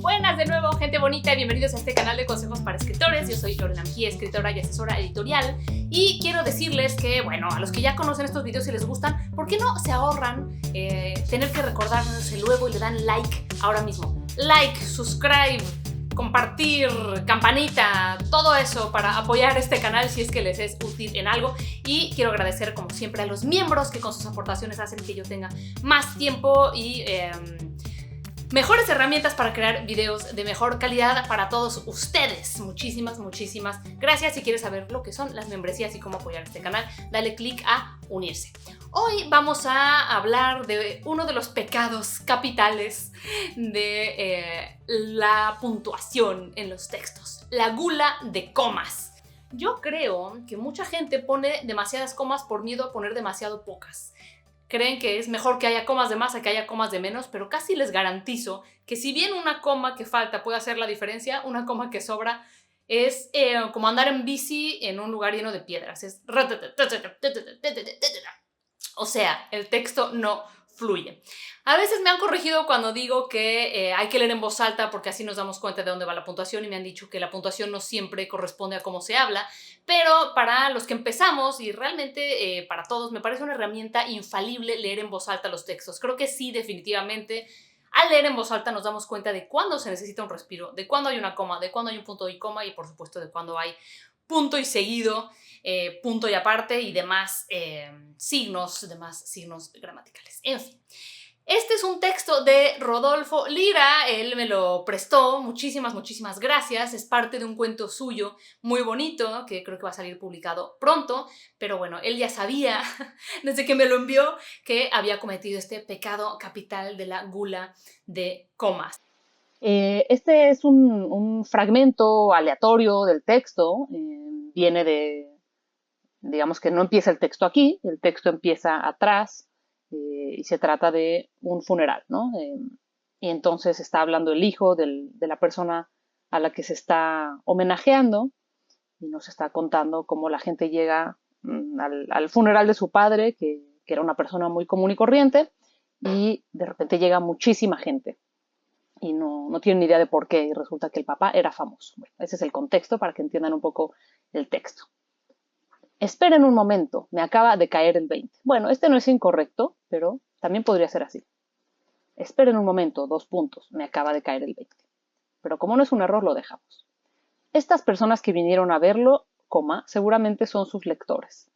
Buenas de nuevo, gente bonita, y bienvenidos a este canal de consejos para escritores. Yo soy Lorena Mejía, escritora y asesora editorial, y quiero decirles que, bueno, a los que ya conocen estos videos y les gustan, ¿por qué no se ahorran tener que recordarse luego y le dan like ahora mismo? Like, subscribe, compartir, campanita, todo eso para apoyar este canal si es que les es útil en algo. Y quiero agradecer como siempre a los miembros que con sus aportaciones hacen que yo tenga más tiempo y mejores herramientas para crear videos de mejor calidad para todos ustedes. Muchísimas gracias. Si quieres saber lo que son las membresías y cómo apoyar este canal, dale click a unirse. Hoy vamos a hablar de uno de los pecados capitales de la puntuación en los textos: la gula de comas. Yo creo que mucha gente pone demasiadas comas por miedo a poner demasiado pocas. Creen que es mejor que haya comas de más a que haya comas de menos, pero casi les garantizo que si bien una coma que falta puede hacer la diferencia, una coma que sobra es como andar en bici en un lugar lleno de piedras. Es... O sea, el texto no fluye. A veces me han corregido cuando digo que hay que leer en voz alta porque así nos damos cuenta de dónde va la puntuación, y me han dicho que la puntuación no siempre corresponde a cómo se habla, pero para los que empezamos y realmente para todos me parece una herramienta infalible leer en voz alta los textos. Creo que sí, definitivamente, al leer en voz alta nos damos cuenta de cuándo se necesita un respiro, de cuándo hay una coma, de cuándo hay un punto y coma, y por supuesto de cuándo hay punto y seguido, punto y aparte y demás signos gramaticales. En fin, este es un texto de Rodolfo Lira. Él me lo prestó. Muchísimas gracias. Es parte de un cuento suyo muy bonito que creo que va a salir publicado pronto, pero bueno, él ya sabía desde que me lo envió que había cometido este pecado capital de la gula de comas. Este es un fragmento aleatorio del texto. Viene de, digamos que no empieza el texto aquí, el texto empieza atrás, y se trata de un funeral, ¿no? Y entonces está hablando el hijo de la persona a la que se está homenajeando, y nos está contando cómo la gente llega al funeral de su padre, que era una persona muy común y corriente, y de repente llega muchísima gente y no tienen ni idea de por qué, y resulta que el papá era famoso. Bueno, ese es el contexto para que entiendan un poco el texto. Esperen un momento, me acaba de caer el 20. Bueno, este no es incorrecto, pero también podría ser así. Esperen un momento, 2 puntos, me acaba de caer el 20. Pero como no es un error, lo dejamos. Estas personas que vinieron a verlo, coma, seguramente son sus lectores.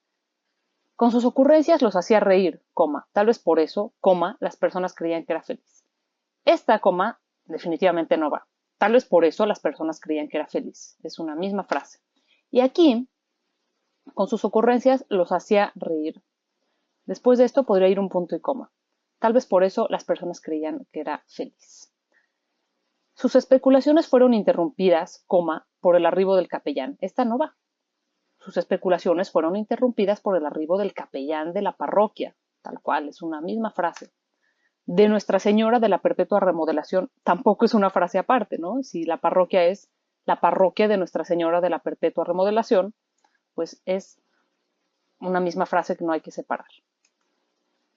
Con sus ocurrencias los hacía reír, coma, tal vez por eso, coma, las personas creían que era feliz. Esta coma definitivamente no va. Tal vez por eso las personas creían que era feliz. Es una misma frase. Y aquí, con sus ocurrencias, los hacía reír. Después de esto podría ir un punto y coma. Tal vez por eso las personas creían que era feliz. Sus especulaciones fueron interrumpidas, coma, por el arribo del capellán. Esta no va. Sus especulaciones fueron interrumpidas por el arribo del capellán de la parroquia. Tal cual, es una misma frase. De Nuestra Señora de la Perpetua Remodelación tampoco es una frase aparte, ¿no? Si la parroquia es la parroquia de Nuestra Señora de la Perpetua Remodelación, pues es una misma frase que no hay que separar.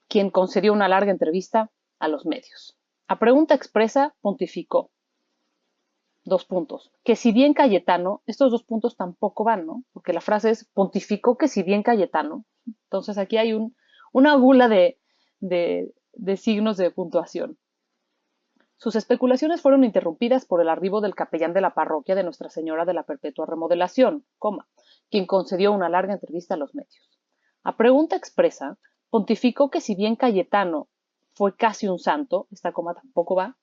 Quien concedió una larga entrevista a los medios. A pregunta expresa, pontificó. 2 puntos. Que si bien Cayetano, estos 2 puntos tampoco van, ¿no? Porque la frase es pontificó que si bien Cayetano. Entonces aquí hay una gula de signos de puntuación. Sus especulaciones fueron interrumpidas por el arribo del capellán de la parroquia de Nuestra Señora de la Perpetua Remodelación, coma, quien concedió una larga entrevista a los medios. A pregunta expresa, pontificó que si bien Cayetano fue casi un santo, esta coma tampoco va,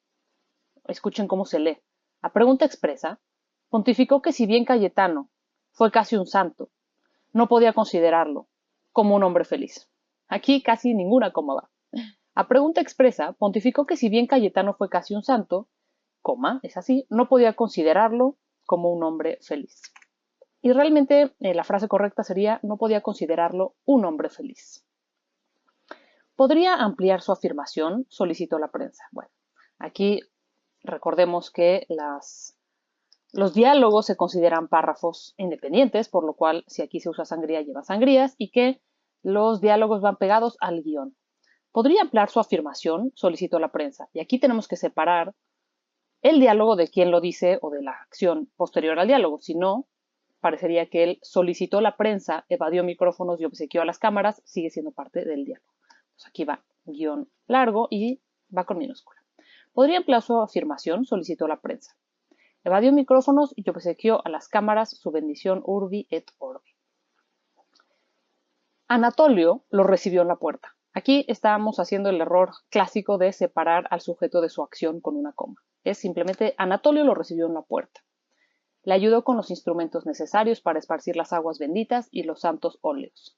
escuchen cómo se lee. A pregunta expresa, pontificó que si bien Cayetano fue casi un santo, no podía considerarlo como un hombre feliz. Aquí casi ninguna coma va. A pregunta expresa, pontificó que si bien Cayetano fue casi un santo, coma, es así, no podía considerarlo como un hombre feliz. Y realmente la frase correcta sería, no podía considerarlo un hombre feliz. ¿Podría ampliar su afirmación?, solicitó la prensa. Bueno, aquí recordemos que los diálogos se consideran párrafos independientes, por lo cual si aquí se usa sangría, lleva sangrías, y que los diálogos van pegados al guión. ¿Podría ampliar su afirmación?, solicitó la prensa. Y aquí tenemos que separar el diálogo de quién lo dice o de la acción posterior al diálogo. Si no, parecería que él solicitó la prensa, evadió micrófonos y obsequió a las cámaras, sigue siendo parte del diálogo. Entonces aquí va guión largo y va con minúscula. Podría emplear su afirmación, solicitó la prensa. Evadió micrófonos y obsequió a las cámaras su bendición urbi et orbi. Anatolio lo recibió en la puerta. Aquí estábamos haciendo el error clásico de separar al sujeto de su acción con una coma. Es simplemente Anatolio lo recibió en la puerta. Le ayudó con los instrumentos necesarios para esparcir las aguas benditas y los santos óleos.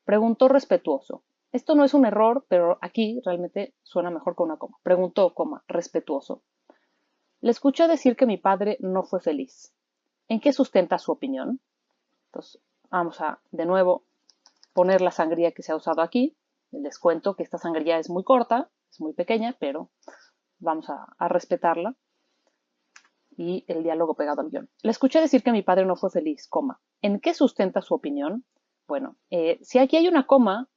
Preguntó respetuoso. Esto no es un error, pero aquí realmente suena mejor con una coma. Preguntó, coma, respetuoso. Le escuché decir que mi padre no fue feliz. ¿En qué sustenta su opinión? Entonces, vamos a, de nuevo, poner la sangría que se ha usado aquí. Les cuento que esta sangría es muy corta, es muy pequeña, pero vamos a respetarla. Y el diálogo pegado al guión. Le escuché decir que mi padre no fue feliz, coma. ¿En qué sustenta su opinión? Bueno, si aquí hay una coma,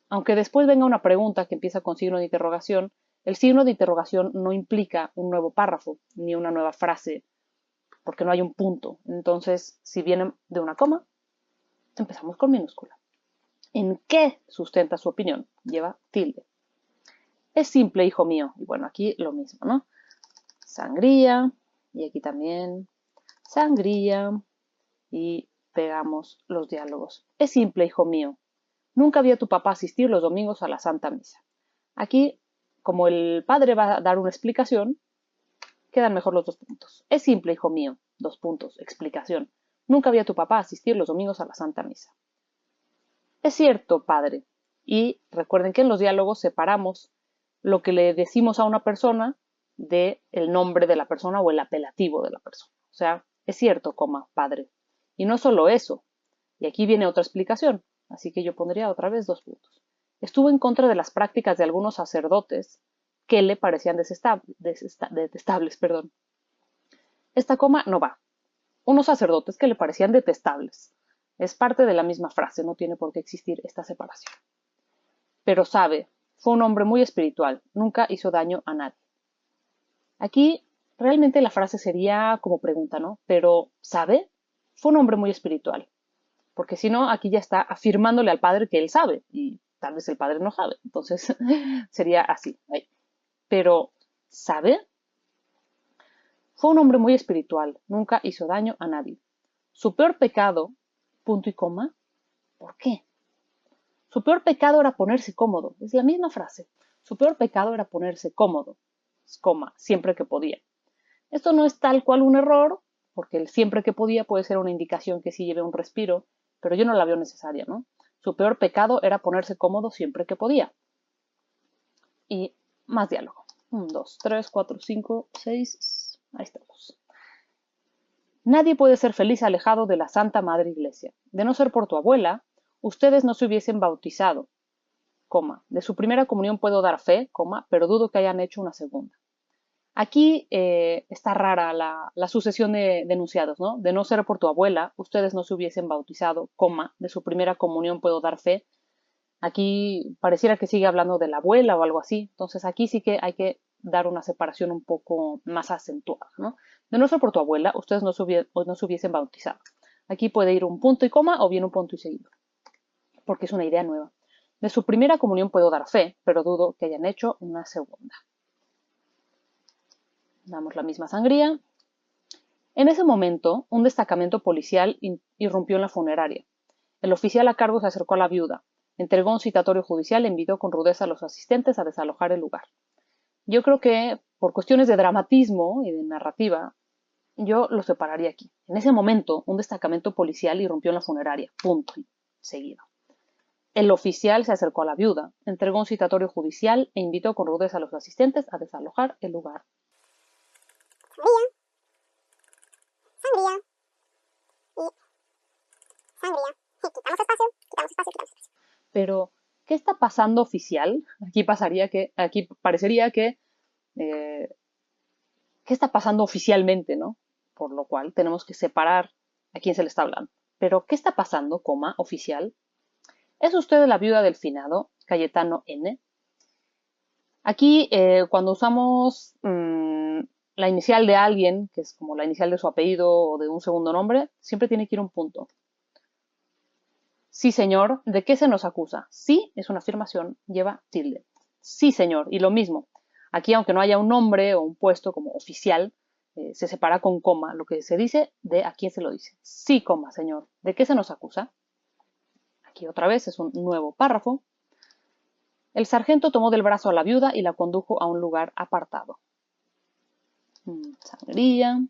aunque después venga una pregunta que empieza con signo de interrogación, el signo de interrogación no implica un nuevo párrafo ni una nueva frase, porque no hay un punto. Entonces, si viene de una coma, empezamos con minúscula. ¿En qué sustenta su opinión? Lleva tilde. Es simple, hijo mío. Y bueno, aquí lo mismo, ¿no? Sangría, y aquí también sangría, y pegamos los diálogos. Es simple, hijo mío. Nunca vi a tu papá asistir los domingos a la Santa Misa. Aquí, como el padre va a dar una explicación, quedan mejor los dos puntos. Es simple, hijo mío. Dos puntos. Explicación. Nunca vi a tu papá asistir los domingos a la Santa Misa. Es cierto, padre. Y recuerden que en los diálogos separamos lo que le decimos a una persona del nombre de la persona o el apelativo de la persona. O sea, es cierto, coma, padre. Y no solo eso. Y aquí viene otra explicación. Así que yo pondría otra vez dos puntos. Estuvo en contra de las prácticas de algunos sacerdotes que le parecían detestables. Perdón. Esta coma no va. Unos sacerdotes que le parecían detestables. Es parte de la misma frase, no tiene por qué existir esta separación. Pero sabe, fue un hombre muy espiritual, nunca hizo daño a nadie. Aquí realmente la frase sería como pregunta, ¿no? Pero ¿sabe? Fue un hombre muy espiritual. Porque si no, aquí ya está afirmándole al padre que él sabe y tal vez el padre no sabe. Entonces sería así. Pero ¿sabe? Fue un hombre muy espiritual, nunca hizo daño a nadie. Su peor pecado, punto y coma, ¿por qué? Su peor pecado era ponerse cómodo. Es la misma frase. Su peor pecado era ponerse cómodo, coma, siempre que podía. Esto no es tal cual un error, porque el siempre que podía puede ser una indicación que sí lleve un respiro, pero yo no la veo necesaria, ¿no? Su peor pecado era ponerse cómodo siempre que podía. Y más diálogo. 1, 2, 3, 4, 5, 6. Ahí estamos. Nadie puede ser feliz alejado de la Santa Madre Iglesia. De no ser por tu abuela, ustedes no se hubiesen bautizado, coma. De su primera comunión puedo dar fe, coma, pero dudo que hayan hecho una segunda. Aquí está rara la sucesión de enunciados, ¿no? De no ser por tu abuela, ustedes no se hubiesen bautizado, coma. De su primera comunión puedo dar fe. Aquí pareciera que sigue hablando de la abuela o algo así. Entonces aquí sí que hay que dar una separación un poco más acentuada, ¿no? De no ser por tu abuela, ustedes no se hubiesen bautizado. Aquí puede ir un punto y coma o bien un punto y seguido, porque es una idea nueva. De su primera comunión puedo dar fe, pero dudo que hayan hecho una segunda. Damos la misma sangría. En ese momento, un destacamento policial irrumpió en la funeraria. El oficial a cargo se acercó a la viuda, entregó un citatorio judicial e invitó con rudeza a los asistentes a desalojar el lugar. Yo creo que, por cuestiones de dramatismo y de narrativa, yo lo separaría aquí. En ese momento, un destacamento policial irrumpió en la funeraria. Punto. Seguido. El oficial se acercó a la viuda, entregó un citatorio judicial e invitó con rudeza a los asistentes a desalojar el lugar. Sangría. Y sangría. Quitamos espacio, quitamos espacio, quitamos espacio. Pero, ¿qué está pasando oficial? Aquí parecería que ¿qué está pasando oficialmente, no? Por lo cual tenemos que separar a quién se le está hablando. Pero, ¿qué está pasando, coma, oficial? ¿Es usted la viuda del finado, Cayetano N? Aquí, cuando usamos la inicial de alguien, que es como la inicial de su apellido o de un segundo nombre, siempre tiene que ir un punto. Sí, señor, ¿de qué se nos acusa? Sí es una afirmación, lleva tilde. Sí, señor, y lo mismo. Aquí, aunque no haya un nombre o un puesto como oficial, se separa con coma lo que se dice de a quién se lo dice. Sí, coma, señor, ¿de qué se nos acusa? Aquí otra vez es un nuevo párrafo. El sargento tomó del brazo a la viuda y la condujo a un lugar apartado. Sangría.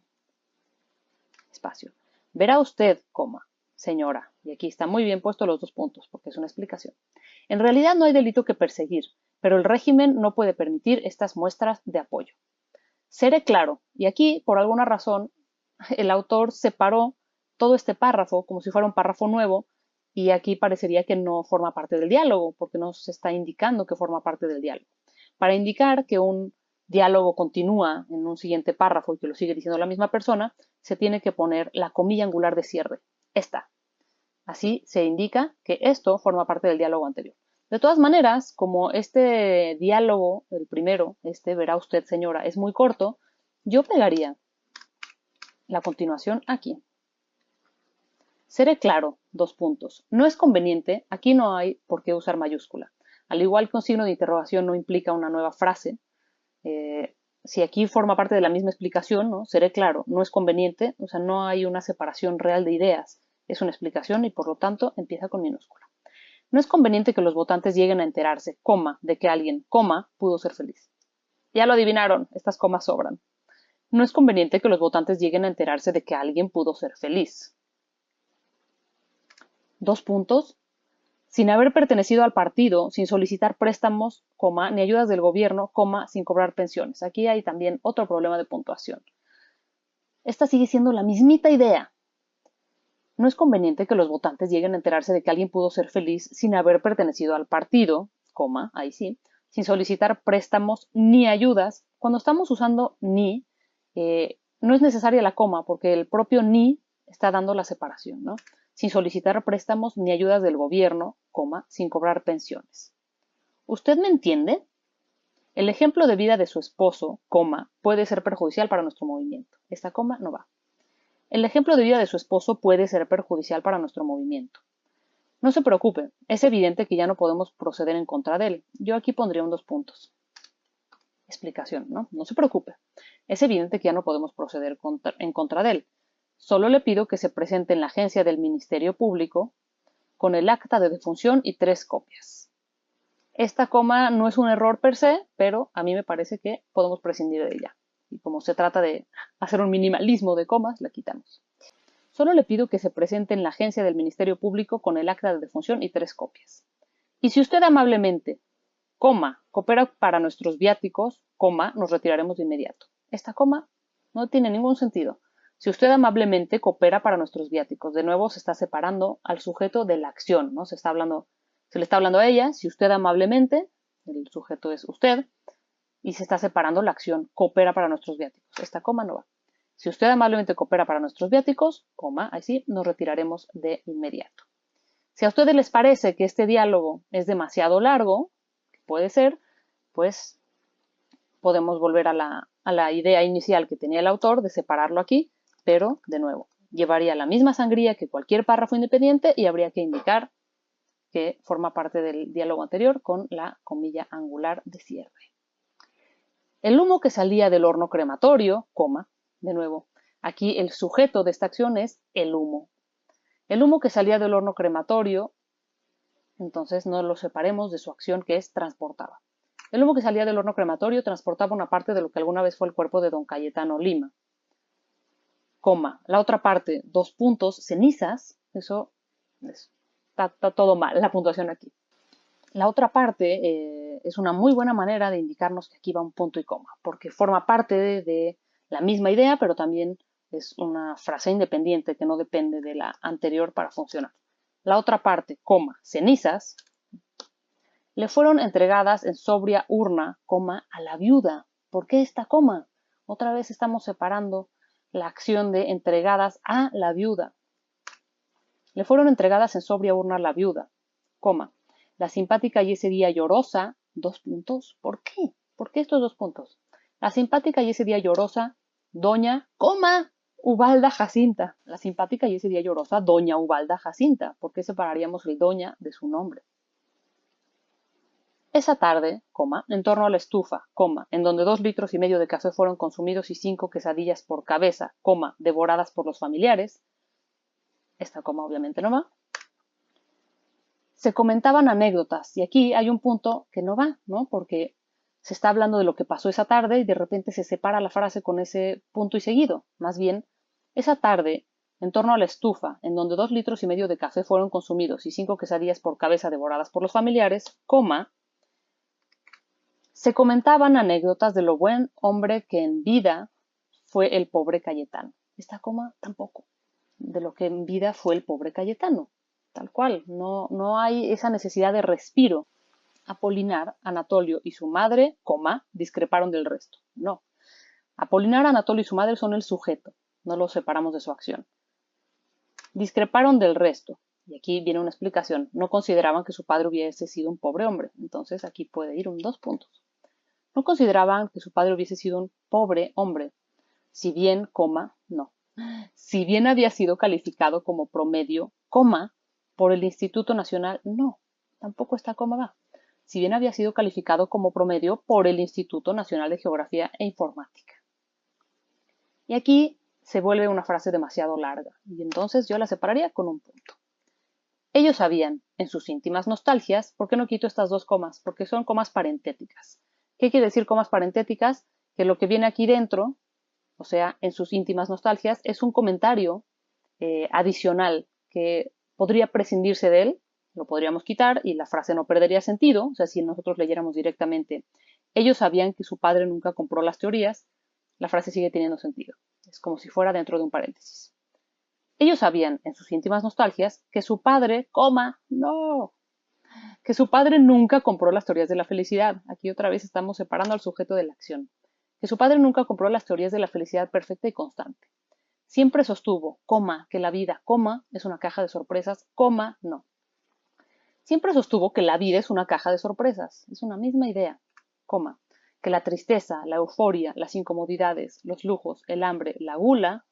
Espacio. Verá usted, coma, señora, y aquí está muy bien puesto los 2 puntos, porque es una explicación. En realidad no hay delito que perseguir, pero el régimen no puede permitir estas muestras de apoyo. Seré claro, y aquí, por alguna razón, el autor separó todo este párrafo como si fuera un párrafo nuevo, y aquí parecería que no forma parte del diálogo, porque no se está indicando que forma parte del diálogo. Para indicar que un diálogo continúa en un siguiente párrafo y que lo sigue diciendo la misma persona, se tiene que poner la comilla angular de cierre, esta. Así se indica que esto forma parte del diálogo anterior. De todas maneras, como este diálogo, el primero, verá usted señora, es muy corto, yo pegaría la continuación aquí. Seré claro, 2 puntos. No es conveniente, aquí no hay por qué usar mayúscula. Al igual que un signo de interrogación no implica una nueva frase, si aquí forma parte de la misma explicación, ¿no? Seré claro, no es conveniente, o sea, no hay una separación real de ideas, es una explicación y por lo tanto empieza con minúscula. No es conveniente que los votantes lleguen a enterarse, coma, de que alguien, coma, pudo ser feliz. Ya lo adivinaron, estas comas sobran. No es conveniente que los votantes lleguen a enterarse de que alguien pudo ser feliz. 2 puntos. Sin haber pertenecido al partido, sin solicitar préstamos, coma, ni ayudas del gobierno, coma, sin cobrar pensiones. Aquí hay también otro problema de puntuación. Esta sigue siendo la mismita idea. No es conveniente que los votantes lleguen a enterarse de que alguien pudo ser feliz sin haber pertenecido al partido, coma, ahí sí, sin solicitar préstamos ni ayudas. Cuando estamos usando ni, no es necesaria la coma porque el propio ni está dando la separación, ¿no? Sin solicitar préstamos ni ayudas del gobierno, coma, sin cobrar pensiones. ¿Usted me entiende? El ejemplo de vida de su esposo, coma, puede ser perjudicial para nuestro movimiento. Esta coma no va. El ejemplo de vida de su esposo puede ser perjudicial para nuestro movimiento. No se preocupe, es evidente que ya no podemos proceder en contra de él. Yo aquí pondría un 2 puntos. Explicación, ¿no? No se preocupe. Es evidente que ya no podemos proceder en contra de él. Solo le pido que se presente en la agencia del Ministerio Público con el acta de defunción y 3 copias. Esta coma no es un error per se, pero a mí me parece que podemos prescindir de ella. Y como se trata de hacer un minimalismo de comas, la quitamos. Solo le pido que se presente en la agencia del Ministerio Público con el acta de defunción y 3 copias. Y si usted amablemente, coma, coopera para nuestros viáticos, coma, nos retiraremos de inmediato. Esta coma no tiene ningún sentido. Si usted amablemente coopera para nuestros viáticos, de nuevo se está separando al sujeto de la acción, ¿no? Se le está hablando a ella, si usted amablemente, el sujeto es usted, y se está separando la acción, coopera para nuestros viáticos. Esta coma no va. Si usted amablemente coopera para nuestros viáticos, coma, ahí sí, nos retiraremos de inmediato. Si a ustedes les parece que este diálogo es demasiado largo, puede ser, pues podemos volver a la idea inicial que tenía el autor de separarlo aquí, pero, de nuevo, llevaría la misma sangría que cualquier párrafo independiente y habría que indicar que forma parte del diálogo anterior con la comilla angular de cierre. El humo que salía del horno crematorio, coma, de nuevo, aquí el sujeto de esta acción es el humo. El humo que salía del horno crematorio, entonces no lo separemos de su acción que es transportaba. El humo que salía del horno crematorio transportaba una parte de lo que alguna vez fue el cuerpo de don Cayetano Lima. Coma, la otra parte, 2 puntos, cenizas, eso está todo mal, la puntuación aquí. La otra parte es una muy buena manera de indicarnos que aquí va un punto y coma, porque forma parte de la misma idea, pero también es una frase independiente que no depende de la anterior para funcionar. La otra parte, coma, cenizas, le fueron entregadas en sobria urna, coma, a la viuda. ¿Por qué esta coma? Otra vez estamos separando la acción de entregadas a la viuda. Le fueron entregadas en sobria urna a la viuda, coma. La simpática y ese día llorosa, 2 puntos. ¿Por qué? ¿Por qué estos 2 puntos? La simpática y ese día llorosa Doña, Ubalda Jacinta, la simpática y ese día llorosa Doña Ubalda Jacinta. ¿Por qué separaríamos el Doña de su nombre? Esa tarde, en torno a la estufa, en donde 2,5 litros de café fueron consumidos y 5 quesadillas por cabeza, devoradas por los familiares. Esta coma obviamente no va. Se comentaban anécdotas, y aquí hay un punto que no va, ¿no? Porque se está hablando de lo que pasó esa tarde y de repente se separa la frase con ese punto y seguido. Más bien, esa tarde, en torno a la estufa, en donde 2,5 litros de café fueron consumidos y 5 quesadillas por cabeza devoradas por los familiares, se comentaban anécdotas de lo buen hombre que en vida fue el pobre Cayetano. Esta coma tampoco. De lo que en vida fue el pobre Cayetano. Tal cual. No hay esa necesidad de respiro. Apolinar, Anatolio y su madre, discreparon del resto. No. Apolinar, Anatolio y su madre son el sujeto. No los separamos de su acción. Discreparon del resto. Y aquí viene una explicación. No consideraban que su padre hubiese sido un pobre hombre. Entonces aquí puede ir 2 puntos. No consideraban que su padre hubiese sido un pobre hombre. Si bien, no. Si bien había sido calificado como promedio, por el Instituto Nacional, no. Tampoco esta coma va. Si bien había sido calificado como promedio por el Instituto Nacional de Geografía e Informática. Y aquí se vuelve una frase demasiado larga, y entonces yo la separaría con un punto. Ellos sabían, en sus íntimas nostalgias, ¿por qué no quito estas 2 comas? Porque son comas parentéticas. ¿Qué quiere decir comas parentéticas? Que lo que viene aquí dentro, o sea, en sus íntimas nostalgias, es un comentario adicional que podría prescindirse de él, lo podríamos quitar y la frase no perdería sentido. O sea, si nosotros leyéramos directamente, ellos sabían que su padre nunca compró las teorías, la frase sigue teniendo sentido. Es como si fuera dentro de un paréntesis. Ellos sabían, en sus íntimas nostalgias, que su padre, que su padre nunca compró las teorías de la felicidad. Aquí otra vez estamos separando al sujeto de la acción. Que su padre nunca compró las teorías de la felicidad perfecta y constante. Siempre sostuvo, que la vida, es una caja de sorpresas, no. Siempre sostuvo que la vida es una caja de sorpresas. Es una misma idea, que la tristeza, la euforia, las incomodidades, los lujos, el hambre, la gula,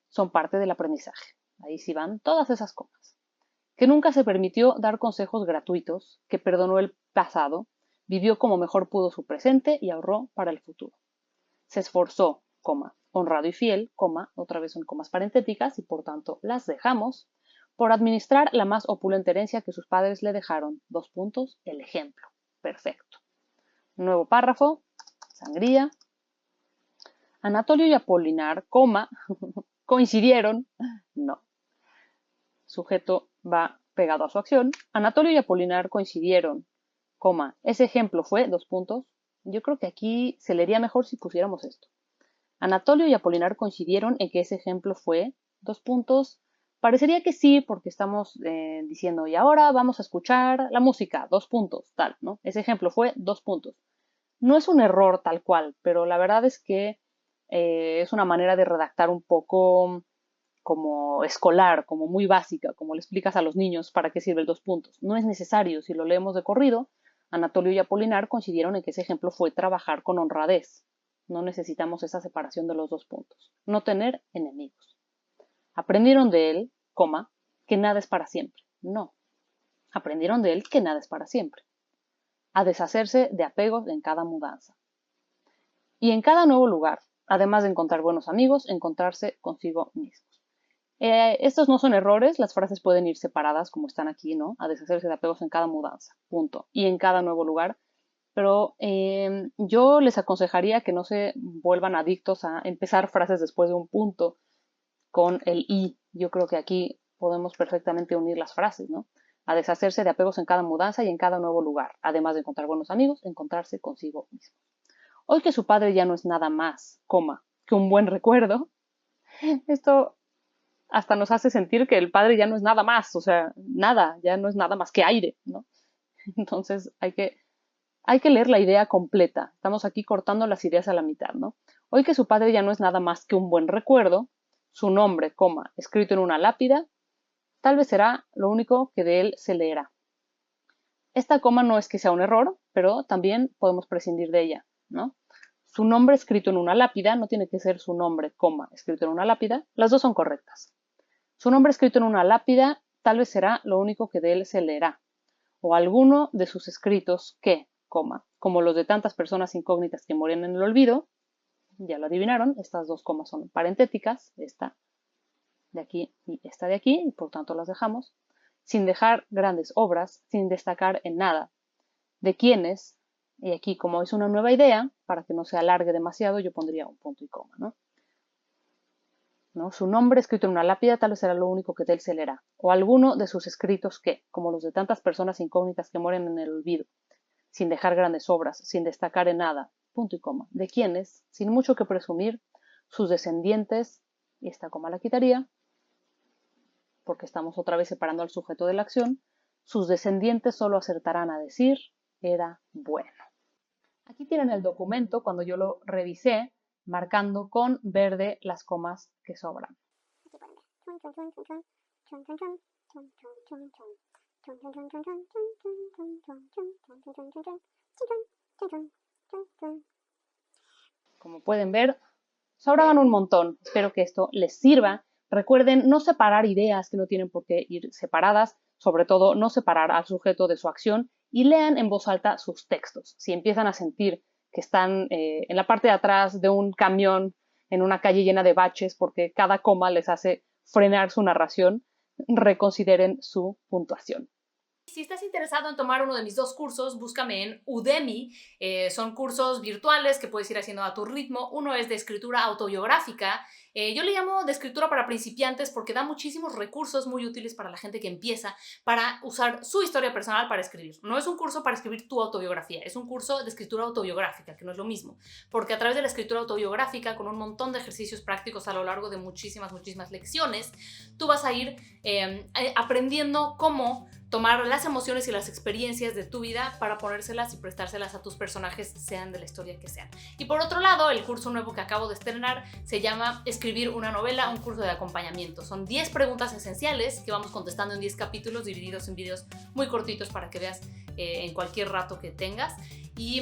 son parte del aprendizaje. Ahí sí van todas esas comas. Que nunca se permitió dar consejos gratuitos, que perdonó el pasado, vivió como mejor pudo su presente y ahorró para el futuro. Se esforzó, honrado y fiel, otra vez son comas parentéticas y por tanto las dejamos, por administrar la más opulenta herencia que sus padres le dejaron. 2 puntos, el ejemplo. Perfecto. Nuevo párrafo, sangría. Anatolio y Apolinar, coincidieron, no. Sujeto va pegado a su acción. Anatolio y Apolinar coincidieron, ese ejemplo fue, 2 puntos. Yo creo que aquí se leería mejor si pusiéramos esto. Anatolio y Apolinar coincidieron en que ese ejemplo fue, 2 puntos. Parecería que sí, porque estamos diciendo, y ahora vamos a escuchar la música, 2 puntos, tal, ¿no? Ese ejemplo fue, 2 puntos. No es un error tal cual, pero la verdad es que es una manera de redactar un poco como escolar, como muy básica, como le explicas a los niños para qué sirve el 2 puntos. No es necesario, si lo leemos de corrido, Anatolio y Apolinar coincidieron en que ese ejemplo fue trabajar con honradez. No necesitamos esa separación de los 2 puntos. No tener enemigos. Aprendieron de él, que nada es para siempre. No. Aprendieron de él que nada es para siempre. A deshacerse de apegos en cada mudanza. Y en cada nuevo lugar, además de encontrar buenos amigos, encontrarse consigo mismos. Estos no son errores, las frases pueden ir separadas como están aquí, ¿no? A deshacerse de apegos en cada mudanza, punto. Y en cada nuevo lugar. Pero yo les aconsejaría que no se vuelvan adictos a empezar frases después de un punto con el y. Yo creo que aquí podemos perfectamente unir las frases, ¿no? A deshacerse de apegos en cada mudanza y en cada nuevo lugar. Además de encontrar buenos amigos, encontrarse consigo mismo. Hoy que su padre ya no es nada más, que un buen recuerdo, esto hasta nos hace sentir que el padre ya no es nada más, o sea, nada, ya no es nada más que aire, ¿no? Entonces hay que leer la idea completa. Estamos aquí cortando las ideas a la mitad, ¿no? Hoy que su padre ya no es nada más que un buen recuerdo, su nombre, escrito en una lápida, tal vez será lo único que de él se leerá. Esta coma no es que sea un error, pero también podemos prescindir de ella, ¿no? Su nombre escrito en una lápida, no tiene que ser su nombre, coma, escrito en una lápida, las dos son correctas. Su nombre escrito en una lápida tal vez será lo único que de él se leerá, o alguno de sus escritos que, coma, como los de tantas personas incógnitas que morían en el olvido, ya lo adivinaron, estas dos comas son parentéticas, esta de aquí y esta de aquí, y por tanto las dejamos, sin dejar grandes obras, sin destacar en nada, de quienes, y aquí como es una nueva idea, para que no se alargue demasiado, yo pondría un punto y coma, ¿no? Su nombre escrito en una lápida tal vez será lo único que de él se leerá, o alguno de sus escritos que, como los de tantas personas incógnitas que mueren en el olvido, sin dejar grandes obras, sin destacar en nada, punto y coma, de quienes, sin mucho que presumir, sus descendientes, y esta coma la quitaría, porque estamos otra vez separando al sujeto de la acción, sus descendientes solo acertarán a decir, era bueno. Aquí tienen el documento cuando yo lo revisé, marcando con verde las comas que sobran. Como pueden ver, sobraban un montón. Espero que esto les sirva. Recuerden no separar ideas que no tienen por qué ir separadas, sobre todo no separar al sujeto de su acción y lean en voz alta sus textos. Si empiezan a sentir que están en la parte de atrás de un camión en una calle llena de baches porque cada coma les hace frenar su narración, reconsideren su puntuación. Si estás interesado en tomar uno de mis 2 cursos, búscame en Udemy. Son cursos virtuales que puedes ir haciendo a tu ritmo. Uno es de escritura autobiográfica. Yo le llamo de escritura para principiantes porque da muchísimos recursos muy útiles para la gente que empieza para usar su historia personal para escribir. No es un curso para escribir tu autobiografía, es un curso de escritura autobiográfica, que no es lo mismo. Porque a través de la escritura autobiográfica, con un montón de ejercicios prácticos a lo largo de muchísimas lecciones, tú vas a ir aprendiendo cómo tomar las emociones y las experiencias de tu vida para ponérselas y prestárselas a tus personajes, sean de la historia que sean. Y por otro lado, el curso nuevo que acabo de estrenar se llama Escribir una novela, un curso de acompañamiento. Son 10 preguntas esenciales que vamos contestando en 10 capítulos divididos en videos muy cortitos para que veas en cualquier rato que tengas. Y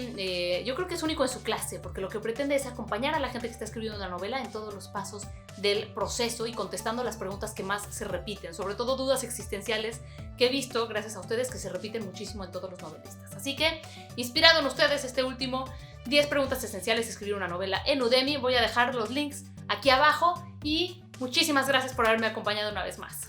yo creo que es único en su clase, porque lo que pretende es acompañar a la gente que está escribiendo una novela en todos los pasos del proceso y contestando las preguntas que más se repiten, sobre todo dudas existenciales que he visto, gracias a ustedes, que se repiten muchísimo en todos los novelistas. Así que, inspirado en ustedes, este último 10 preguntas esenciales, escribir una novela en Udemy, voy a dejar los links aquí abajo y muchísimas gracias por haberme acompañado una vez más.